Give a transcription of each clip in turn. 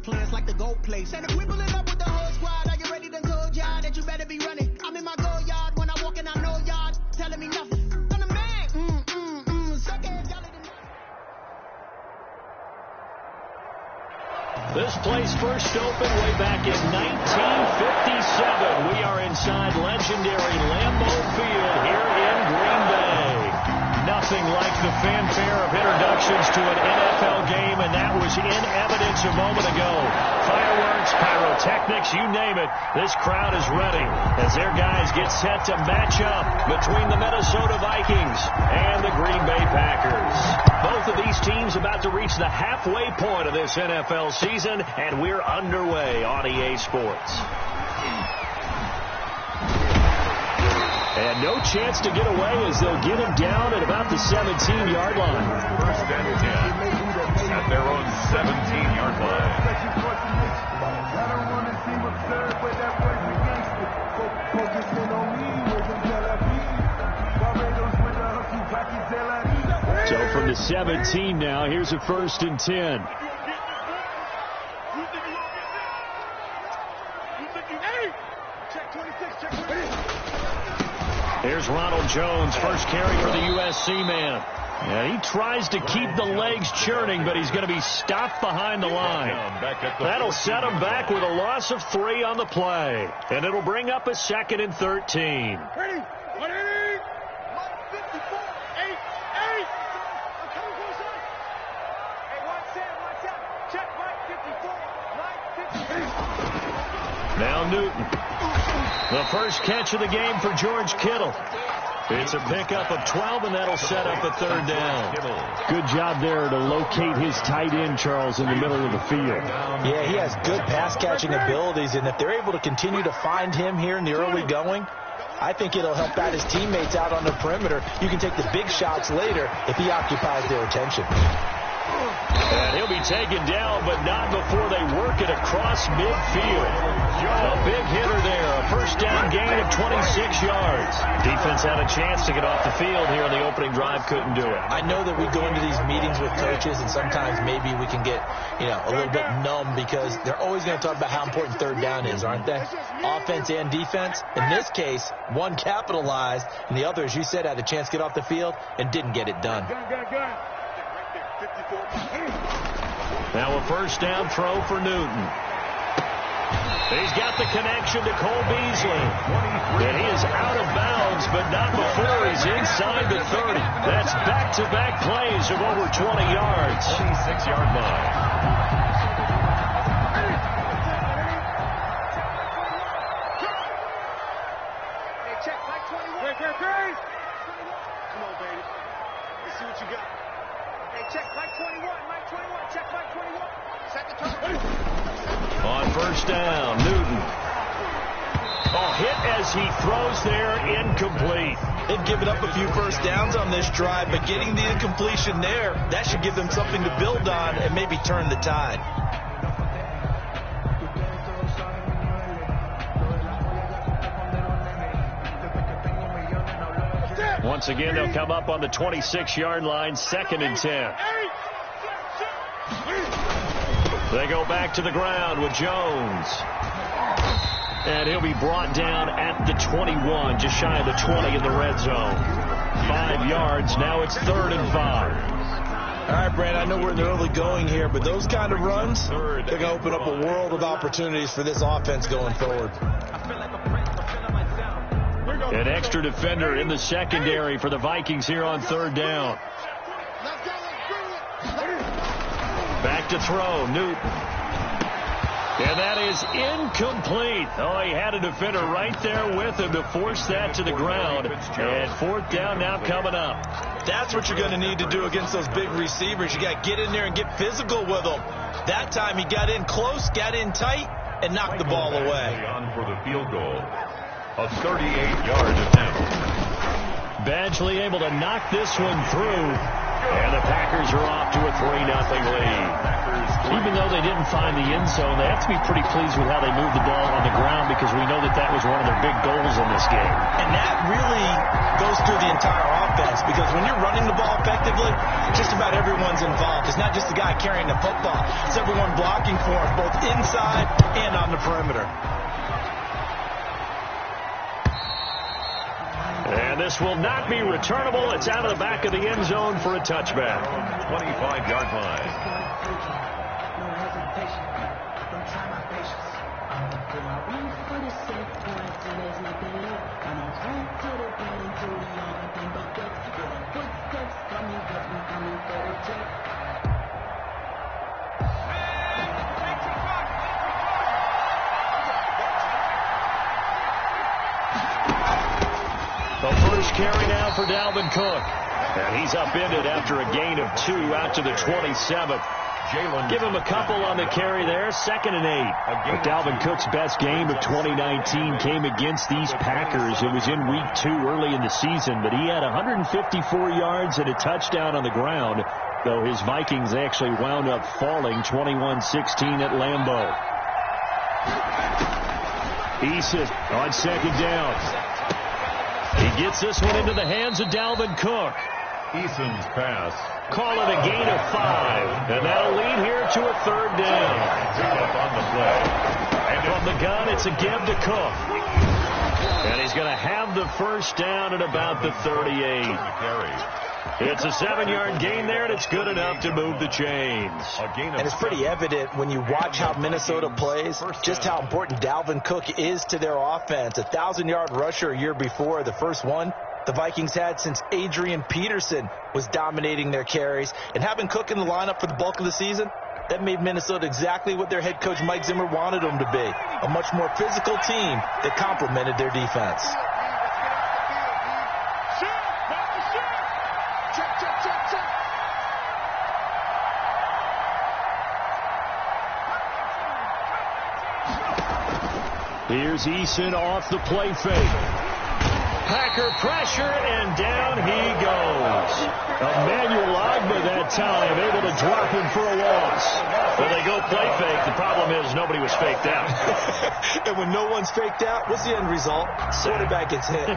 clearance like the gold place. And if we pulling up with the whole squad, are you ready? Done told y'all that you better be running. I'm in my go yard when I walk in, I know y'all telling me nothing. I'm the man. Suck it, y'all. This place first opened way back in 1957. We are inside legendary Lambeau Field here in Green Bay. Nothing like the fanfare of introductions to an NFL game, and that was in evidence a moment ago. Fireworks, pyrotechnics, you name it. This crowd is ready as their guys get set to match up between the Minnesota Vikings and the Green Bay Packers. Both of these teams about to reach the halfway point of this NFL season, and we're underway on EA Sports. And no chance to get away as they'll get him down at about the 17-yard line. First and 10 at their own 17-yard line. So from the 17 now, here's a first and 10. Here's Ronald Jones, first carry for the USC man. And he tries to keep the legs churning, but he's going to be stopped behind the line. That'll set him back with a loss of 3 on the play. And it'll bring up a 2nd and 13. Now Newton. The first catch of the game for George Kittle. It's a pickup of 12, and that'll set up a 3rd down. Good job there to locate his tight end, Charles, in the middle of the field. Yeah, he has good pass-catching abilities, and if they're able to continue to find him here in the early going, I think it'll help out his teammates out on the perimeter. You can take the big shots later if he occupies their attention. And he'll be taken down, but not before they work it across midfield. A big hitter there. A first down gain of 26 yards. Defense had a chance to get off the field here in the opening drive. Couldn't do it. I know that we go into these meetings with coaches, and sometimes maybe we can get, a little bit numb because they're always going to talk about how important 3rd down is, aren't they? Offense and defense. In this case, one capitalized, and the other, as you said, had a chance to get off the field and didn't get it done. Now a first down throw for Newton. He's got the connection to Cole Beasley. And he is out of bounds, but not before he's inside the 30. That's back-to-back plays of over 20 yards. 26-yard line. Hey, check Mike 21. Come on, baby. Let's see what you got. Hey, check Mike 21. Mike 21. Check Mike 21. Second turn. On first down, Newton. Hit as he throws there, incomplete. They've given up a few first downs on this drive, but getting the incompletion there, that should give them something to build on and maybe turn the tide. Once again, they'll come up on the 26-yard line, 2nd and 10. They go back to the ground with Jones. And he'll be brought down at the 21, just shy of the 20 in the red zone. 5 yards, now it's 3rd and 5. All right, Brad, I know we're in the early going here, but those kind of runs, they're going to open up a world of opportunities for this offense going forward. An extra defender in the secondary for the Vikings here on 3rd down. Back to throw, Newton. And that is incomplete. Oh, he had a defender right there with him to force that to the ground. And 4th down now coming up. That's what you're going to need to do against those big receivers. You got to get in there and get physical with them. That time he got in close, got in tight, and knocked the ball away. On for the field goal. A 38-yard attempt. Badgley able to knock this one through. And the Packers are off to a 3-0 lead. Even though they didn't find the end zone, they have to be pretty pleased with how they moved the ball on the ground because we know that that was one of their big goals in this game. And that really goes through the entire offense because when you're running the ball effectively, just about everyone's involved. It's not just the guy carrying the football. It's everyone blocking for him, both inside and on the perimeter. And this will not be returnable. It's out of the back of the end zone for a touchback. 25-yard line. The first carry now for Dalvin Cook. And he's upended after a gain of 2 out to the 27th. Give him a couple on the carry there, 2nd and 8. But Dalvin Cook's best game of 2019 came against these Packers. It was in week 2 early in the season, but he had 154 yards and a touchdown on the ground, though his Vikings actually wound up falling 21-16 at Lambeau. Eason on 2nd down. He gets this one into the hands of Dalvin Cook. Eason's pass. Call it a gain of 5. And that'll lead here to a 3rd down. Up on the play. And from the gun, it's a give to Cook. And he's going to have the first down at about the 38. It's a 7-yard gain there, and it's good enough to move the chains. And it's pretty evident when you watch how Minnesota plays, just how important Dalvin Cook is to their offense. A 1,000-yard rusher a year before, the first one the Vikings had since Adrian Peterson was dominating their carries. And having Cook in the lineup for the bulk of the season, that made Minnesota exactly what their head coach Mike Zimmer wanted them to be. A much more physical team that complemented their defense. Here's Eason off the play fake. Packer pressure, and down he goes. Emmanuel Ogbah that time, able to drop him for a loss. Well, they go play fake. The problem is nobody was faked out. And when no one's faked out, what's the end result? Quarterback gets hit.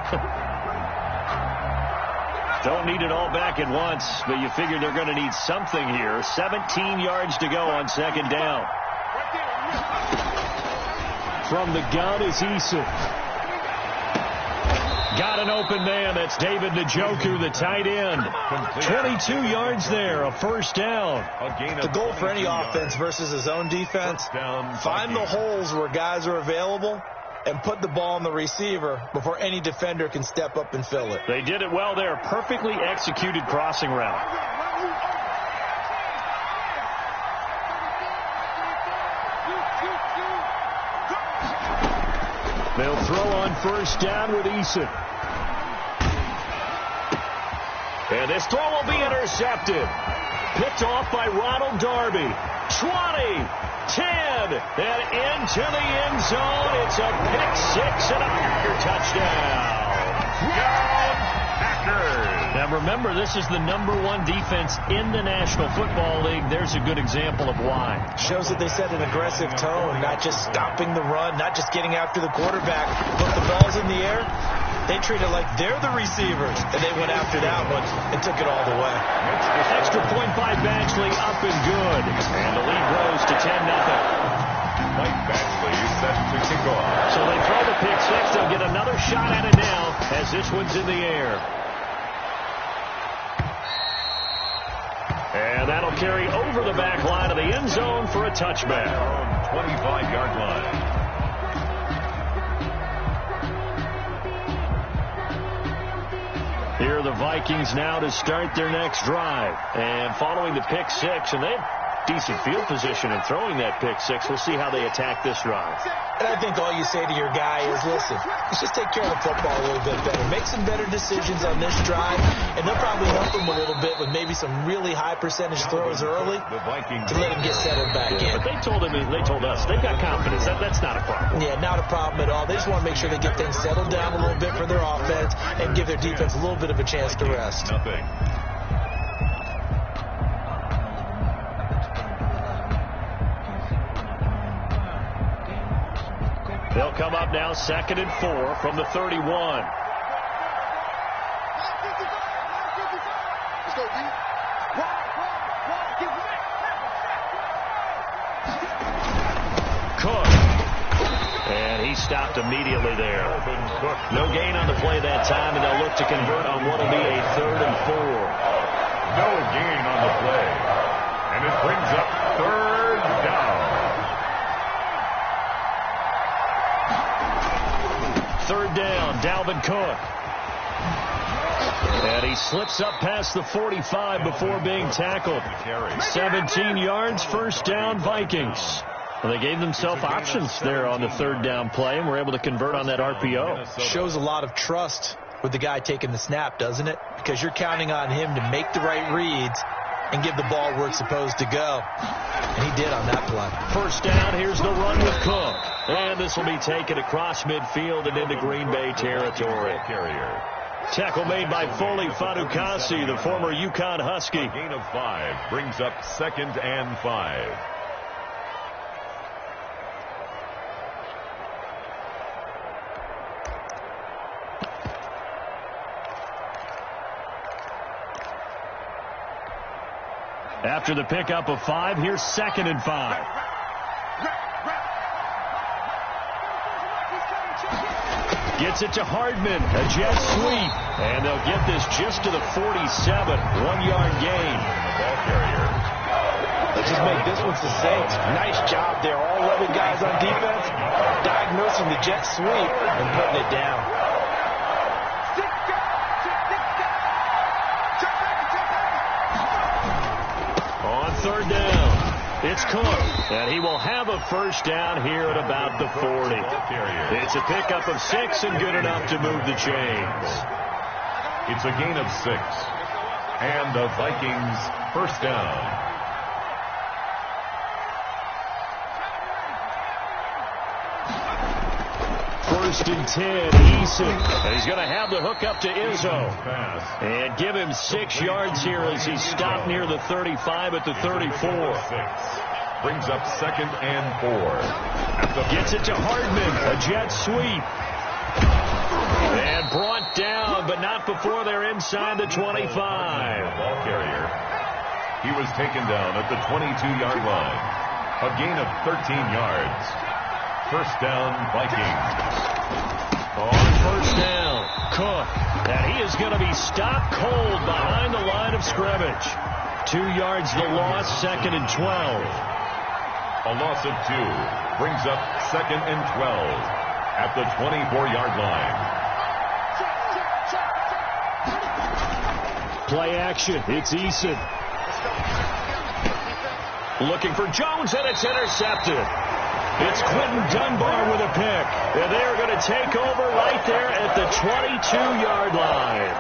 Don't need it all back at once, but you figure they're going to need something here. 17 yards to go on 2nd down. From the gun is Eason. Got an open man. That's David Njoku, the tight end. 22 yards there, a first down. The goal for any offense versus his own defense, find the holes where guys are available and put the ball on the receiver before any defender can step up and fill it. They did it well there. Perfectly executed crossing route. They'll throw on first down with Eason. And this throw will be intercepted. Picked off by Ronald Darby. 20, 10, and into the end zone. It's a pick 6 and a Packer touchdown. Packers. Now remember, this is the #1 defense in the National Football League. There's a good example of why. Shows that they set an aggressive tone, not just stopping the run, not just getting after the quarterback. But the ball's in the air, they treat it like they're the receivers, and they went after that one and took it all the way. Extra point by Batchley, up and good. And the lead grows to 10-0. Mike Batchley set to kick off. So they throw the pick 6. They'll get another shot at it now as this one's in the air. And that'll carry over the back line of the end zone for a touchback. 25-yard line. Here are the Vikings now to start their next drive. And following the pick 6, and they have decent field position in throwing that pick 6. We'll see how they attack this drive. And I think all you say to your guy is, listen, let's just take care of the football a little bit better. Make some better decisions on this drive, and they'll probably help him a little bit with maybe some really high percentage throws early to let him get settled back in. But they told us, they've got confidence. That's not a problem. Yeah, not a problem at all. They just want to make sure they get things settled down a little bit for their offense and give their defense a little bit of a chance to rest. They'll come up now 2nd and 4 from the 31. Cook. And he stopped immediately there. No gain on the play that time, and they'll look to convert on what will be a 3rd and 4. No gain on the play. And it brings up 3rd down. 3rd down, Dalvin Cook. And he slips up past the 45 before being tackled. 17 yards, 1st down, Vikings. Well, they gave themselves options there on the 3rd down play, and were able to convert on that RPO. Shows a lot of trust with the guy taking the snap, doesn't it? Because you're counting on him to make the right reads and give the ball where it's supposed to go. And he did on that play. 1st down, here's the run with Cook. And this will be taken across midfield and into Green Bay territory. Tackle made by Foley Fadukasi, the former UConn Husky. Gain of 5 brings up 2nd and 5. After the pickup of 5, here's 2nd and 5. Gets it to Hardman, a jet sweep, and they'll get this just to the 47, 1-yard gain. Ball carrier. Let's just make this one succinct. Nice job there. All 11 guys on defense diagnosing the jet sweep and putting it down. On 3rd down, it's Cook, and he will have a 1st down here at about the 40. It's a pickup of 6 and good enough to move the chains. It's a gain of 6. And the Vikings 1st down. First and 10, Eason. And he's going to have the hook up to Izzo. And give him 6 yards here as he's stopped near the 35 at the 34. Brings up 2nd and 4. Gets it to Hardman, a jet sweep. And brought down, but not before they're inside the 25. Ball carrier. He was taken down at the 22-yard line. A gain of 13 yards. 1st down, Vikings. On 1st down, Cook. And he is going to be stopped cold behind the line of scrimmage. 2 yards the loss, 2nd and 12. A loss of 2 brings up 2nd and 12 at the 24-yard line. Play action. It's Eason. Looking for Jones, and it's intercepted. It's Quentin Dunbar with a pick. And they're going to take over right there at the 22-yard line.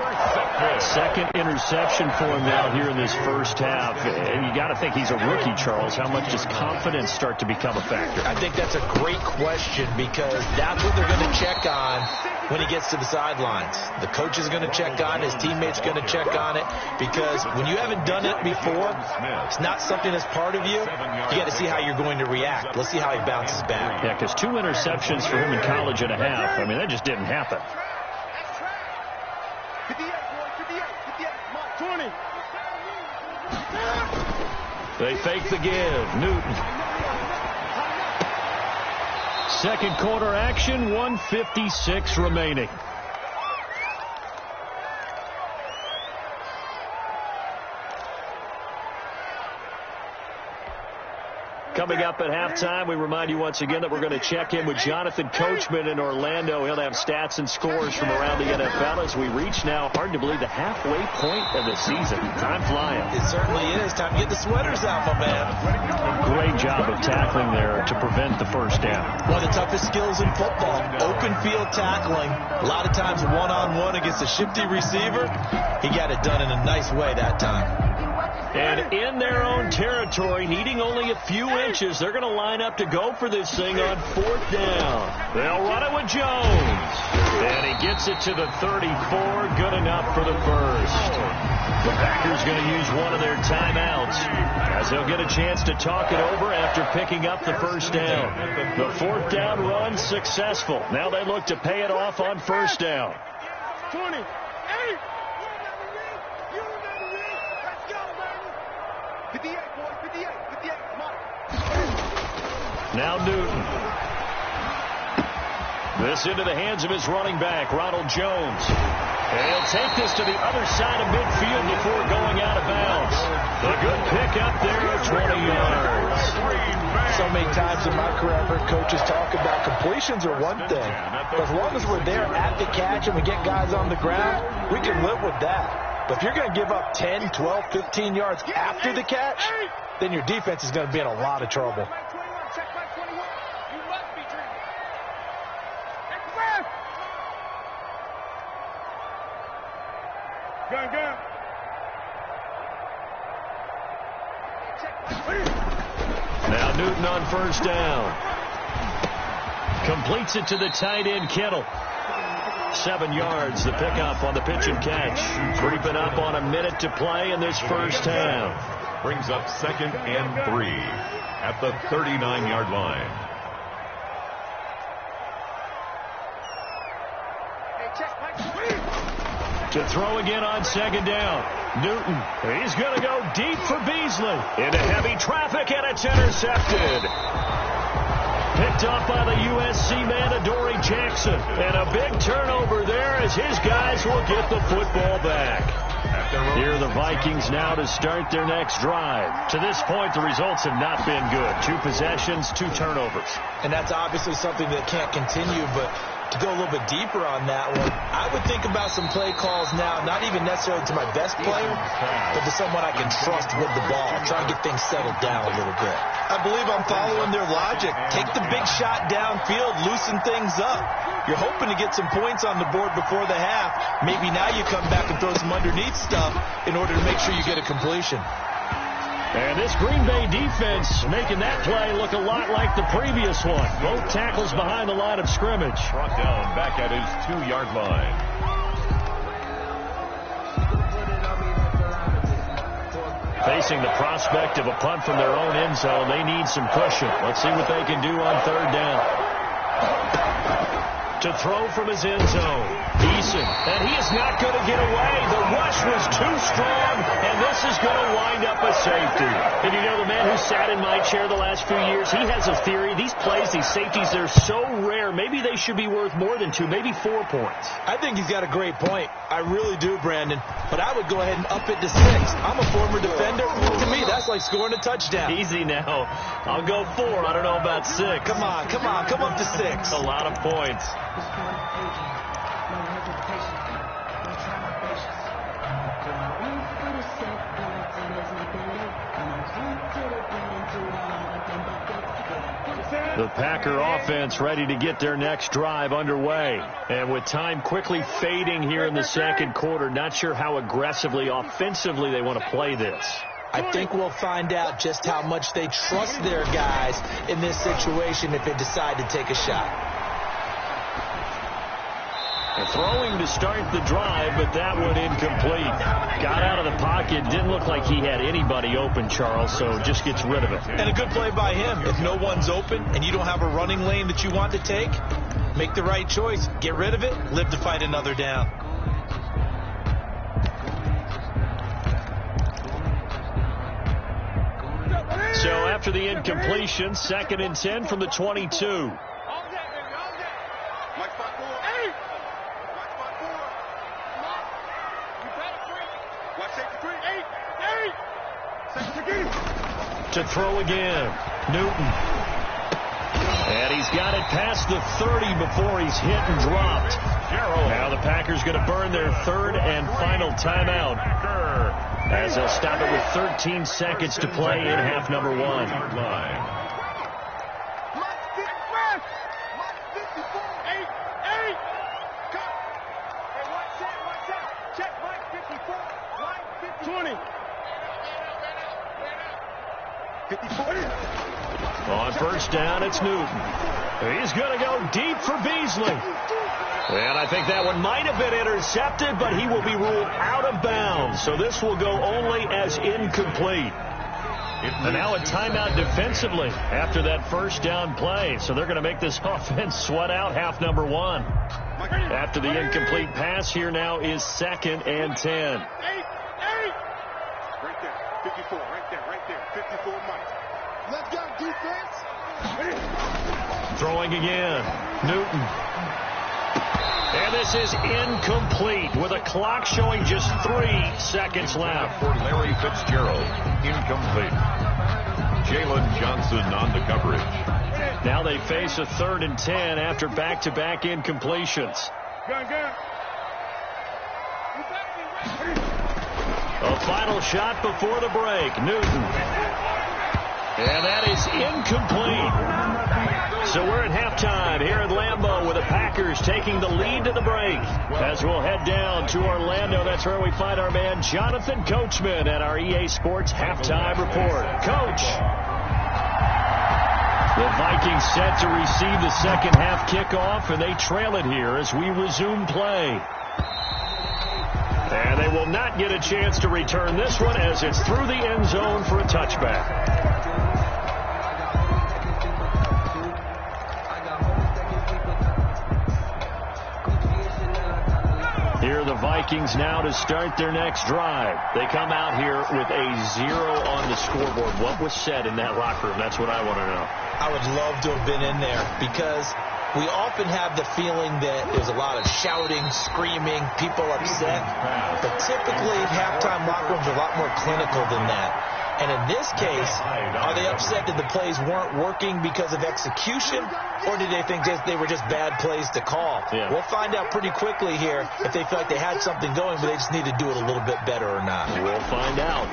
2nd interception for him now here in this 1st half. And you got to think he's a rookie, Charles. How much does confidence start to become a factor? I think that's a great question because that's what they're going to check on when he gets to the sidelines. The coach is going to check on it. His teammates going to check on it because when you haven't done it before, it's not something that's part of you. You got to see how you're going to react. Let's see how he bounces back. Yeah, because 2 interceptions for him in college and a half. I mean, that just didn't happen. 20. They fake the give. Newton. 2nd quarter action, 1:56 remaining. Coming up at halftime, we remind you once again that we're going to check in with Jonathan Coachman in Orlando. He'll have stats and scores from around the NFL as we reach now, hard to believe, the halfway point of the season. Time flying. It certainly is. Time to get the sweaters out, my man. Great job of tackling there to prevent the 1st down. One of the toughest skills in football, open field tackling. A lot of times one-on-one against a shifty receiver. He got it done in a nice way that time. And in their own territory, needing only a few inches, they're going to line up to go for this thing on 4th down. They'll run it with Jones. And he gets it to the 34. Good enough for the 1st. The Packers going to use one of their timeouts as they'll get a chance to talk it over after picking up the first down. The fourth down run successful. Now they look to pay it off on first down. 20. Hey! 58, boy. 58. 58. Come on. Now Newton. This into the hands of his running back, Ronald Jones. And he'll take this to the other side of midfield before going out of bounds. A good pickup there of 20 yards. So many times in my career I've heard coaches talk about completions are one thing. But as long as we're there at the catch and we get guys on the ground, we can live with that. But if you're going to give up 10, 12, 15 yards after the catch, then your defense is going to be in a lot of trouble. Now Newton on first down. Completes it to the tight end, Kittle. 7 yards, the pickup on the pitch and catch. Creeping up on a minute to play in this first half. Brings up 2nd and 3 at the 39-yard line. To throw again on 2nd down. Newton, he's going to go deep for Beasley. Into heavy traffic, and it's intercepted. Picked up by the USC man, Adoree Jackson. And a big turnover there as his guys will get the football back. Here are the Vikings now to start their next drive. To this point, the results have not been good. 2 possessions, 2 turnovers. And that's obviously something that can't continue, but to go a little bit deeper on that one, I would think about some play calls now, not even necessarily to my best player, but to someone I can trust with the ball. Try and get things settled down a little bit. I believe I'm following their logic. Take the big shot downfield, loosen things up. You're hoping to get some points on the board before the half. Maybe now you come back and throw some underneath stuff in order to make sure you get a completion. And this Green Bay defense making that play look a lot like the previous one. Both tackles behind the line of scrimmage. Brought down back at his 2-yard line. Facing the prospect of a punt from their own end zone, they need some cushion. Let's see what they can do on 3rd down. To throw from his end zone, Eason, and he is not going to get away. The rush was too strong, and this is going to wind up a safety. And you know, the man who sat in my chair the last few years, he has a theory. These plays, these safeties, they're so rare. Maybe they should be worth more than 2, maybe 4 points. I think he's got a great point. I really do, Brandon. But I would go ahead and up it to 6. I'm a former defender. To me, that's like scoring a touchdown. Easy now. I'll go 4. I don't know about 6. Come on. Come up to 6. A lot of points. The Packer offense ready to get their next drive underway. And with time quickly fading here in the second quarter, not sure how aggressively, offensively they want to play this. I think we'll find out just how much they trust their guys in this situation if they decide to take a shot. Throwing to start the drive, but that one incomplete. Got out of the pocket. Didn't look like he had anybody open, Charles, so just gets rid of it. And a good play by him. If no one's open and you don't have a running lane that you want to take, make the right choice. Get rid of it. Live to fight another down. So after the incompletion, 2nd and 10 from the 22. To throw again, Newton. And he's got it past the 30 before he's hit and dropped. Now the Packers going to burn their 3rd and final timeout, as they'll stop it with 13 seconds to play in half number 1. On first down, it's Newton. He's going to go deep for Beasley. And I think that one might have been intercepted, but he will be ruled out of bounds. So this will go only as incomplete. And now a timeout defensively after that first down play. So they're going to make this offense sweat out half number one. After the incomplete pass, here now is 2nd and 10. Right there, 54, right there, 54 Mike. Let's go, defense. Throwing again, Newton. And this is incomplete with a clock showing just 3 seconds left. For Larry Fitzgerald, incomplete. Jalen Johnson on the coverage. Now they face a 3rd and 10 after back-to-back incompletions. A final shot before the break, Newton. And that is incomplete. So we're at halftime here at Lambeau with the Packers taking the lead to the break. As we'll head down to Orlando, that's where we find our man Jonathan Coachman at our EA Sports Halftime Report. Coach. The Vikings set to receive the second half kickoff, and they trail it here as we resume play. And they will not get a chance to return this one as it's through the end zone for a touchback. Here are the Vikings now to start their next drive. They come out here with a 0 on the scoreboard. What was said in that locker room? That's what I want to know. I would love to have been in there because we often have the feeling that there's a lot of shouting, screaming, people upset. But typically, halftime locker rooms are a lot more clinical than that. And in this case, are they upset that the plays weren't working because of execution, or did they think they were just bad plays to call? Yeah. We'll find out pretty quickly here if they feel like they had something going, but they just need to do it a little bit better or not. We'll find out.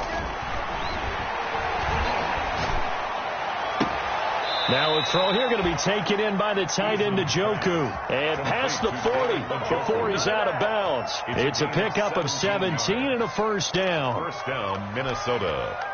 Now a throw here going to be taken in by the tight end Njoku. And past the 40 before he's out of bounds. It's a pickup of 17 and a first down. First down, Minnesota.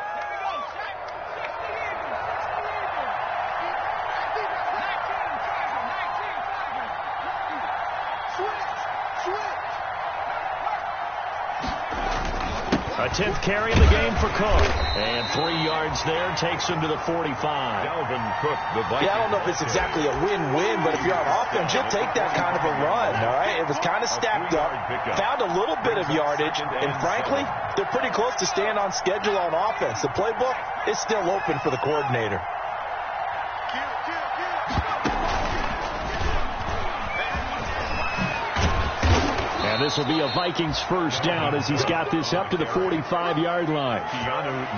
A 10th carry in the game for Cook. And 3 yards there takes him to the 45. Dalvin Cook, the Vikings. Yeah, I don't know if it's exactly a win-win, but if you're on offense, you'll take that kind of a run, all right? It was kind of stacked up, found a little bit of yardage, and frankly, they're pretty close to staying on schedule on offense. The playbook is still open for the coordinator. And this will be a Vikings first down as he's got this up to the 45-yard line.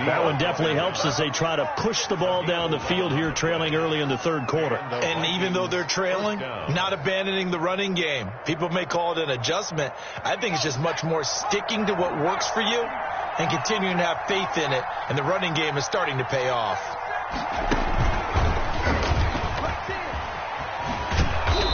That one definitely helps as they try to push the ball down the field here, trailing early in the third quarter. And even though they're trailing, not abandoning the running game. People may call it an adjustment. I think it's just much more sticking to what works for you and continuing to have faith in it. And the running game is starting to pay off.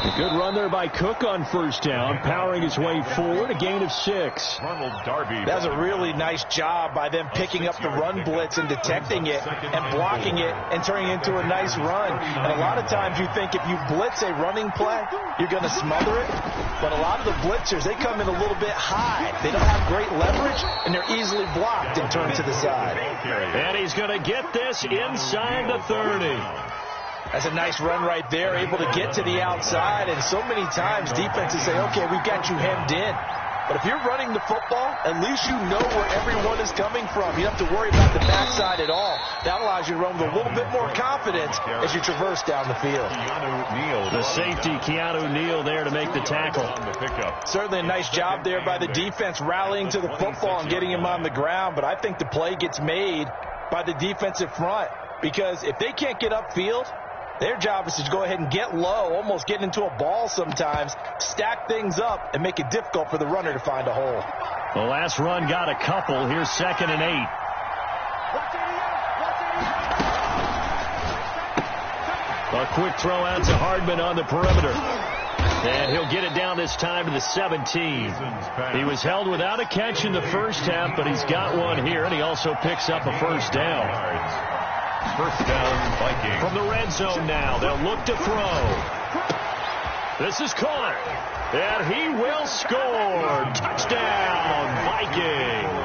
A good run there by Cook on first down, powering his way forward, a gain of 6. That was a really nice job by them picking up the run blitz and detecting it and blocking it and turning it into a nice run. And a lot of times you think if you blitz a running play, you're going to smother it. But a lot of the blitzers, they come in a little bit high. They don't have great leverage, and they're easily blocked and turned to the side. And he's going to get this inside the 30. That's a nice run right there, able to get to the outside. And so many times defenses say, okay, we've got you hemmed in. But if you're running the football, at least you know where everyone is coming from. You don't have to worry about the backside at all. That allows you to run with a little bit more confidence as you traverse down the field. The safety, Keanu Neal, there to make the tackle. Certainly a nice job there by the defense rallying to the football and getting him on the ground. But I think the play gets made by the defensive front. Because if they can't get upfield, their job is to go ahead and get low, almost get into a ball sometimes, stack things up, and make it difficult for the runner to find a hole. The last run got a couple. Here's 2nd and 8. A quick throw out to Hardman on the perimeter. And he'll get it down this time to the 17. He was held without a catch in the first half, but he's got one here, and he also picks up a first down. First down, Vikings. From the red zone now, they'll look to throw. This is caught. And he will score. Touchdown, Vikings.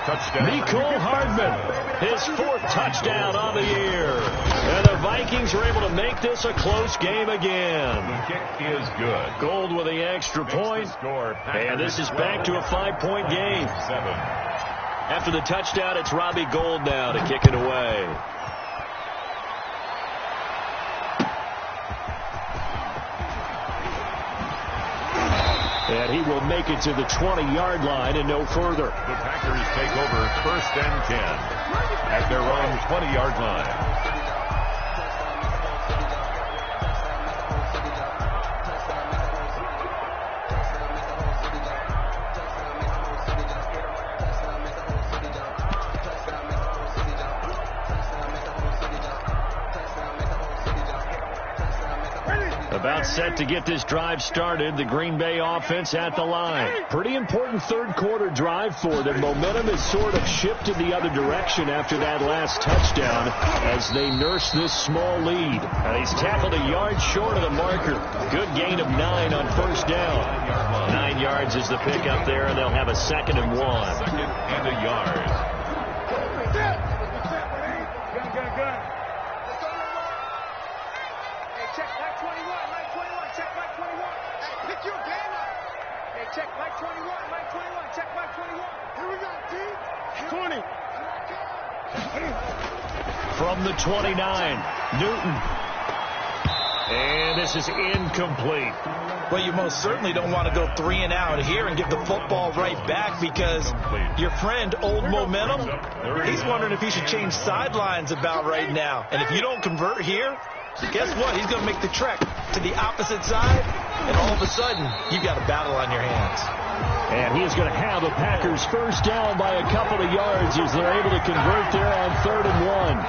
Mecole Hardman, his 4th touchdown on the year. And the Vikings are able to make this a close game again. The kick is good. Gold with the extra point. And this is back to a 5-point game. 7. After the touchdown, it's Robbie Gould now to kick it away. And he will make it to the 20-yard line and no further. The Packers take over 1st and 10 at their own 20-yard line. About set to get this drive started. The Green Bay offense at the line. Pretty important third-quarter drive for them. Momentum has sort of shifted the other direction after that last touchdown as they nurse this small lead. And he's tackled a yard short of the marker. Good gain of 9 on first down. 9 yards is the pick up there, and they'll have a 2nd and 1. 2nd and a yard. Check Mike 21, Mike 21, check Mike 21. Here we go, team. 20. From the 29, Newton. And this is incomplete. Well, you most certainly don't want to go 3 and out here and give the football right back because your friend, Old Momentum, he's wondering if he should change sidelines about right now. And if you don't convert here, guess what? He's going to make the trek to the opposite side, and all of a sudden, you've got a battle on your hands. And he is going to have the Packers first down by a couple of yards as they're able to convert there on 3rd and 1.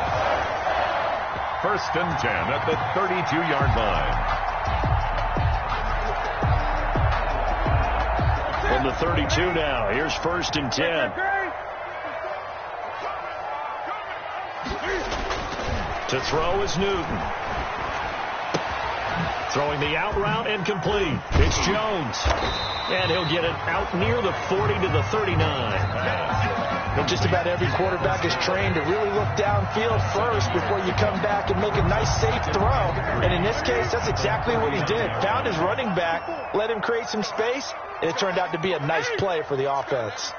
1st and 10 at the 32-yard line. From the 32 now, here's 1st and 10. To throw is Newton. Throwing the out route and complete. It's Jones. And he'll get it out near the 40 to the 39. And just about every quarterback is trained to really look downfield first before you come back and make a nice, safe throw. And in this case, that's exactly what he did. Found his running back, let him create some space, and it turned out to be a nice play for the offense.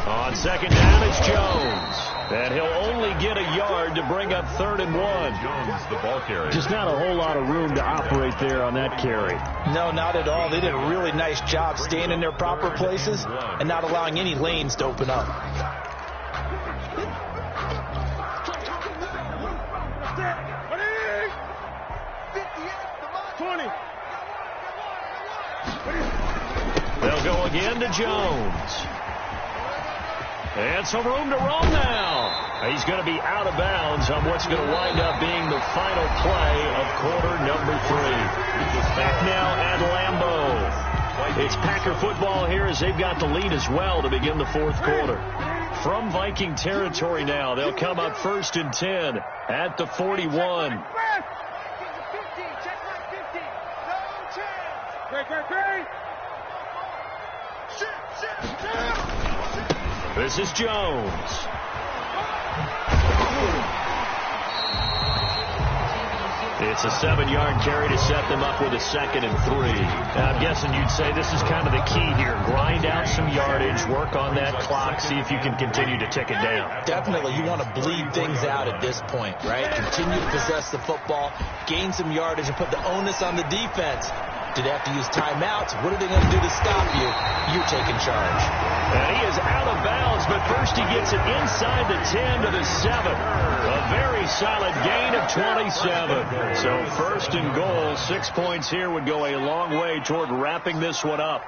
On 2nd down, it's Jones. And he'll only get a yard to bring up 3rd and 1. Jones, the ball carrier. Just not a whole lot of room to operate there on that carry. No, not at all. They did a really nice job staying in their proper places and not allowing any lanes to open up. They'll go again to Jones. And some room to roam now. He's going to be out of bounds on what's going to wind up being the final play of quarter number 3. Back now at Lambeau. It's Packer football here as they've got the lead as well to begin the 4th quarter. From Viking territory now, they'll come up 1st and 10 at the 41. This is Jones. It's a 7-yard carry to set them up with a 2nd and 3. Now, I'm guessing you'd say this is kind of the key here. Grind out some yardage, work on that clock, see if you can continue to tick it down. Definitely. You want to bleed things out at this point, right? Continue to possess the football, gain some yardage, and put the onus on the defense. Do they have to use timeouts? What are they going to do to stop you? You're taking charge. And he is out of bounds, but first he gets it inside the 10 to the 7. A very solid gain of 27. So 1st and goal, 6 points here would go a long way toward wrapping this one up.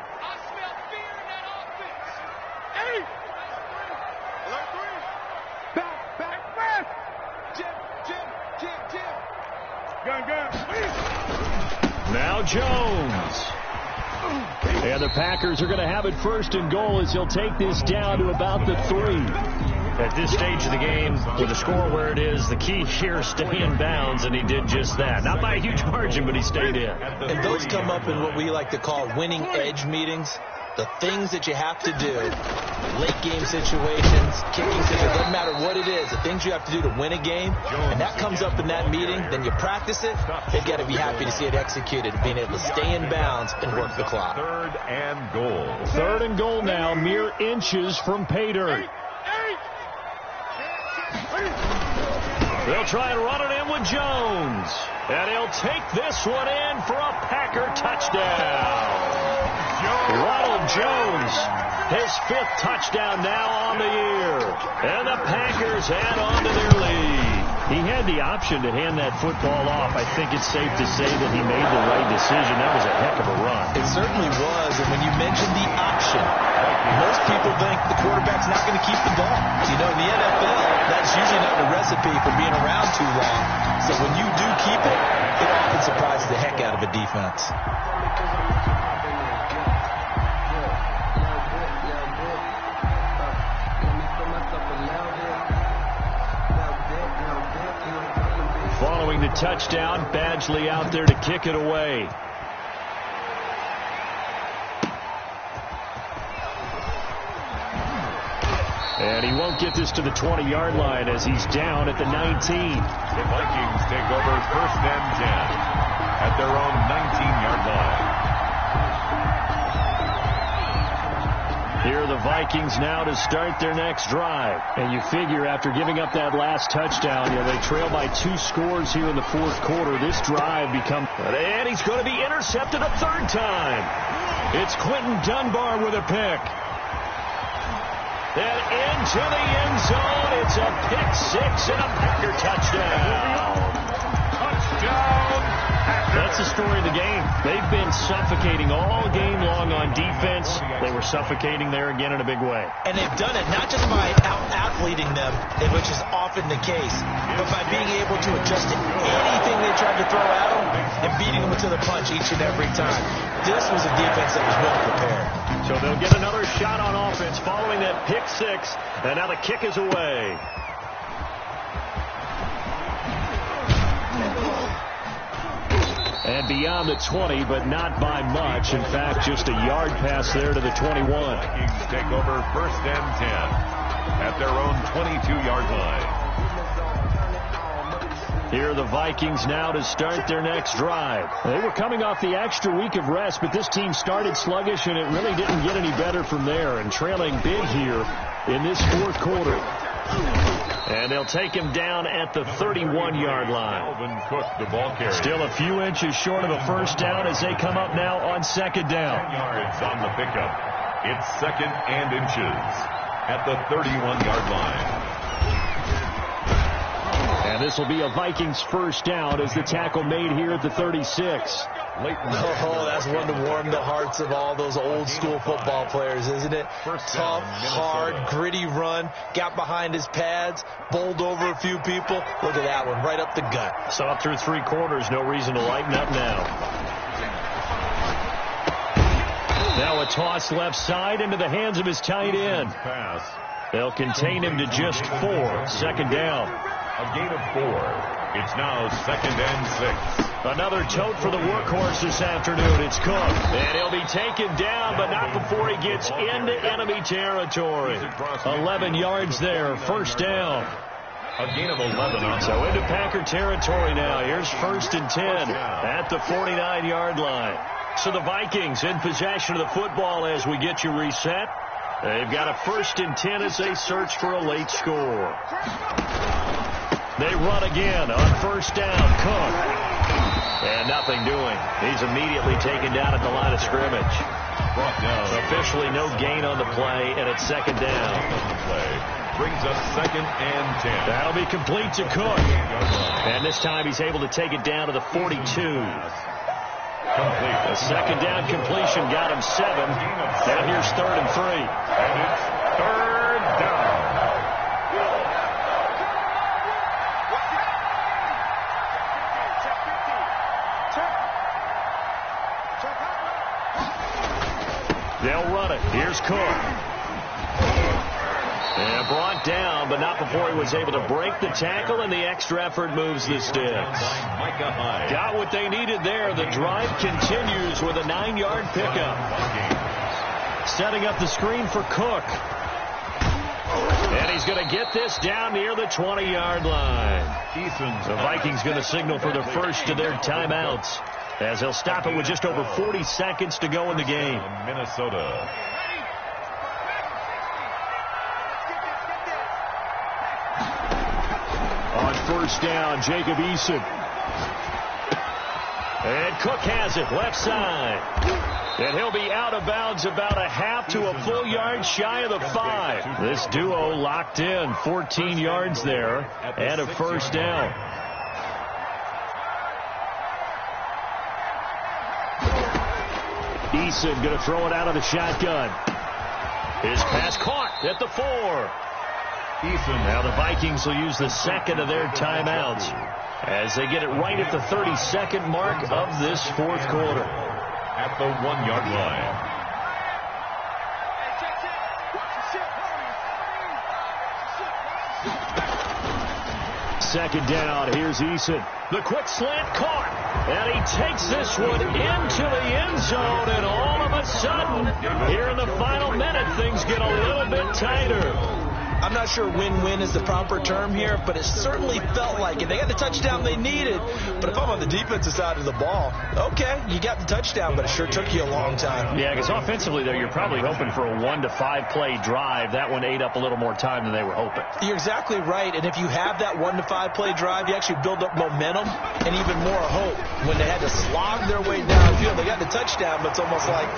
Now Jones. And the Packers are going to have it 1st and goal as he'll take this down to about the 3. At this stage of the game, with the score where it is, the key here is stay in bounds, and he did just that. Not by a huge margin, but he stayed in. And those come up in what we like to call winning edge meetings. The things that you have to do, late game situations, kicking situations, doesn't matter what it is, the things you have to do to win a game, and that comes up in that meeting, then you practice it, they've got to be happy to see it executed, being able to stay in bounds and work the clock. Third and goal. Third and goal now, mere inches from pay dirt. They'll try and run it in with Jones, and he'll take this one in for a Packer touchdown. Ronald Jones, his 5th touchdown now on the year. And the Packers add on to their lead. He had the option to hand that football off. I think it's safe to say that he made the right decision. That was a heck of a run. It certainly was. And when you mentioned the option, most people think the quarterback's not going to keep the ball. You know, in the NFL, that's usually not the recipe for being around too long. So when you do keep it, it often surprises the heck out of a defense. Following the touchdown, Badgley out there to kick it away. And he won't get this to the 20-yard line as he's down at the 19. The Vikings take over 1st and 10 at their own 19-yard line. Here are the Vikings now to start their next drive. And you figure after giving up that last touchdown, they trail by 2 scores here in the 4th quarter. This drive becomes... And he's going to be intercepted a 3rd time. It's Quentin Dunbar with a pick. And into the end zone, it's a pick 6 and a Packer touchdown. Touchdown! That's the story of the game. They've been suffocating all game long on defense. They were suffocating there again in a big way. And they've done it not just by out-athleting them, which is often the case, but by being able to adjust to anything they tried to throw at them and beating them to the punch each and every time. This was a defense that was well prepared. So they'll get another shot on offense following that pick 6, and now the kick is away. And beyond the 20, but not by much. In fact, just a yard pass there to the 21. Vikings take over 1st and 10 at their own 22-yard line. Here are the Vikings now to start their next drive. They were coming off the extra week of rest, but this team started sluggish, and it really didn't get any better from there. And trailing big here in this 4th quarter. And they'll take him down at the 31-yard line. Alvin Cook, the ball carrier. Still a few inches short of a 1st down as they come up now on 2nd down. 10 yards on the pickup. It's 2nd and inches at the 31-yard line. And this will be a Vikings 1st down as the tackle made here at the 36. Oh, that's one to warm the hearts of all those old school football players, isn't it? Tough, hard, gritty run. Got behind his pads, bowled over a few people. Look at that one, right up the gut. Saw it through 3 quarters. No reason to lighten up now. Now a toss left side into the hands of his tight end. They'll contain him to just 4. 2nd down. A gain of 4. It's now 2nd and 6. Another tote for the workhorse this afternoon. It's Cook. And he'll be taken down, but not before he gets into enemy territory. 11 yards there. 1st down. A gain of 11 on So into Packer territory now. Here's 1st and 10 at the 49-yard line. So the Vikings in possession of the football as we get you reset. They've got a 1st and 10 as they search for a late score. They run again on 1st down. Cook. And nothing doing. He's immediately taken down at the line of scrimmage. Brought down. Officially no gain on the play, and it's 2nd down. Brings us 2nd and 10. That'll be complete to Cook. And this time he's able to take it down to the 42. Complete. The 2nd down completion got him 7. Now here's 3rd and 3. And it's 3rd down. They'll run it. Here's Cook. And brought down, but not before he was able to break the tackle, and the extra effort moves the sticks. Got what they needed there. The drive continues with a 9-yard pickup. Setting up the screen for Cook. And he's going to get this down near the 20-yard line. The Vikings going to signal for the first of their timeouts, as they'll stop it with just over 40 seconds to go in the game. Minnesota. On first down, Jacob Eason. And Cook has it, left side. And he'll be out of bounds about a half to a full yard shy of the 5. This duo locked in, 14 yards there, and a first down. Eason going to throw it out of the shotgun. His pass caught at the 4. Now the Vikings will use the second of their timeouts as they get it right at the 32nd mark of this fourth quarter. At the 1-yard line. Second down, here's Eason. The quick slant caught, and he takes this one into the end zone, and all of a sudden, here in the final minute, things get a little bit tighter. I'm not sure win-win is the proper term here, but it certainly felt like it. They got the touchdown they needed, but if I'm on the defensive side of the ball, okay, you got the touchdown, but it sure took you a long time. Yeah, because offensively, though, you're probably hoping for a 1 to 5 play drive. That one ate up a little more time than they were hoping. You're exactly right, and if you have that 1 to 5 play drive, you actually build up momentum and even more hope. When they had to slog their way downfield, they got the touchdown, but it's almost like,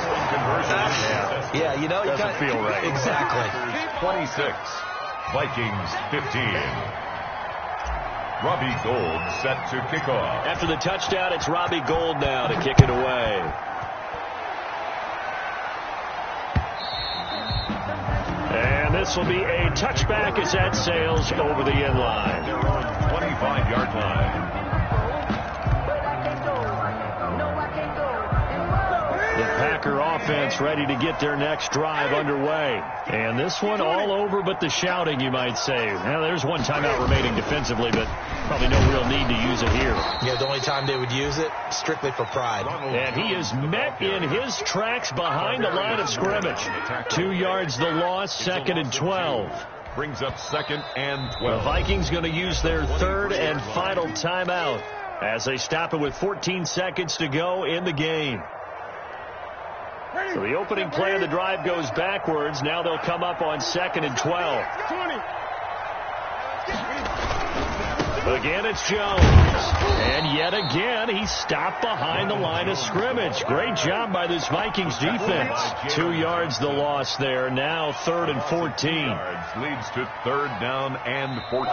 yeah, you know, doesn't feel right. Exactly. 26. Vikings 15. Robbie Gould set to kick off. After the touchdown, it's Robbie Gould now to kick it away. And this will be a touchback as that sails over the end line. Their own 25-yard line. The Packer offense ready to get their next drive underway. And this one all over but the shouting, you might say. Now, there's one timeout remaining defensively, but probably no real need to use it here. Yeah, the only time they would use it, strictly for pride. And he is met in his tracks behind the line of scrimmage. 2 yards the loss, 2nd and 12. Brings up 2nd and 12. The Vikings going to use their third and final timeout as they stop it with 14 seconds to go in the game. So the opening play of the drive goes backwards. Now they'll come up on 2nd and 12. Again, it's Jones. And yet again, he's stopped behind the line of scrimmage. Great job by this Vikings defense. 2 yards the loss there. Now 3rd and 14. Leads to 3rd down and 14.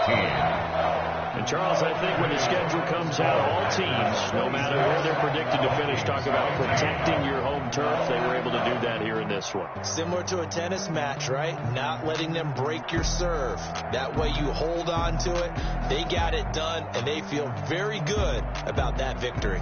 And, Charles, I think when the schedule comes out, all teams, no matter where they're predicted to finish, talk about protecting your home turf. They were able to do that here in this one. Similar to a tennis match, right? Not letting them break your serve. That way you hold on to it. They got it done, and they feel very good about that victory.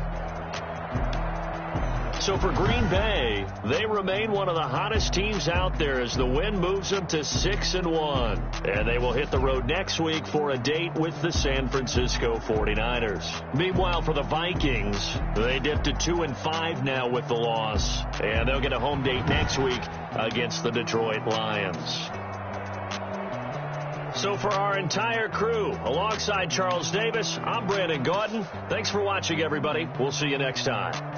So for Green Bay, they remain one of the hottest teams out there as the win moves them to 6-1. And they will hit the road next week for a date with the San Francisco 49ers. Meanwhile, for the Vikings, they dipped to 2-5 now with the loss. And they'll get a home date next week against the Detroit Lions. So for our entire crew, alongside Charles Davis, I'm Brandon Gaudin. Thanks for watching, everybody. We'll see you next time.